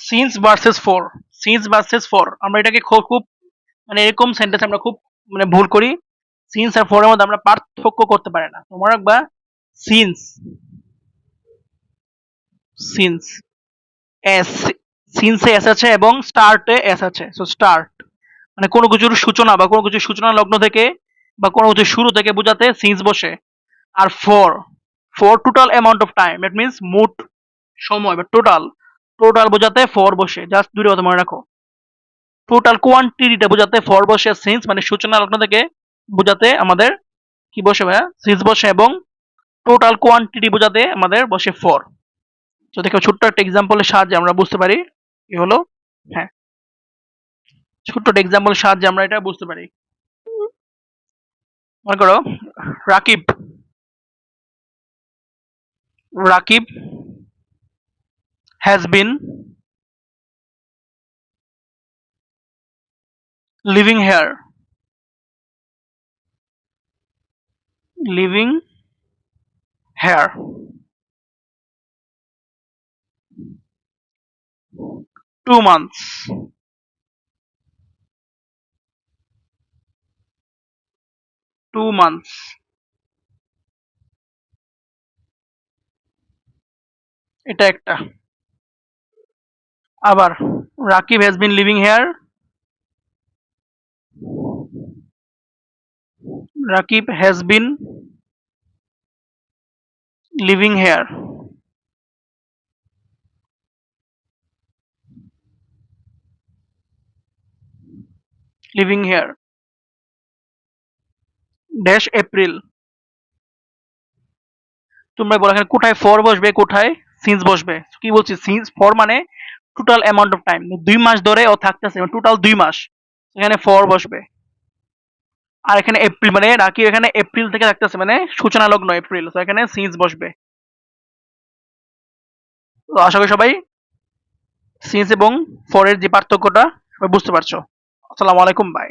Since versus for, since versus for, আমরা এটাকে খুব মানে এরকম সেন্টেন্স আমরা খুব মানে ভুল করি। সিন্স আর ফর এর মধ্যে আমরা পার্থক্য করতে পারি না। তোমরা রাখবা সিন্স, সিন্স এস, সিন্সে এস আছে এবং স্টার্টে এস আছে, সো স্টার্ট মানে কোনো কিছুর সূচনা বা কোনো কিছুর সূচনা লগ্ন থেকে বা কোনো কিছুর শুরু থেকে বোঝাতে সিন্স বসে। আর for, for total amount of time, that means মোট সময় বা টোটাল, টোটাল বোঝাতে ফর বসে। জাস্ট দুটো কথা মনে রাখো, টোটাল কোয়ান্টিটিটা বোঝাতে ফর বসে সিন্স মানে সূচনা লগ্ন থেকে বোঝাতে আমাদের কি বসে ভাইয়া সিন্স বসে, এবং টোটাল কোয়ান্টিটি বোঝাতে আমাদের বসে ফর। তো দেখো ছোট্ট একটা এক্সাম্পলের সাহায্যে আমরা বুঝতে পারি কি হলো। হ্যাঁ, ছোট্ট একটা এক্সাম্পলের সাহায্যে আমরা এটা বুঝতে পারি। মনে করো Rakib, Rakib has been living here, living here 2 months, 2 months, এটা একটা। আবার Rakib has been living here, Rakib has been living here, living here dash April. তোমরা বলো এখানে কোথায় ফর বসবে, কোথায় সিন্স বসবে। কি বলছি, সিন্স ফর মানে টোটাল অ্যামাউন্ট অফ টাইম, 2 মাস ধরে ও থাকতেছে, টোটাল 2 মাস, এখানে ফর বসবে। আর এখানে এপ্রিল মানে রাকিব এখানে এপ্রিল থেকে থাকতেছে মানে সূচনা লগ্ন এপ্রিল, তো এখানে সিন্স বসবে। তো আশা করি সবাই সিন্স এবং ফরের যে পার্থক্যটা সবাই বুঝতে পারছো। আসসালামু আলাইকুম, বাই।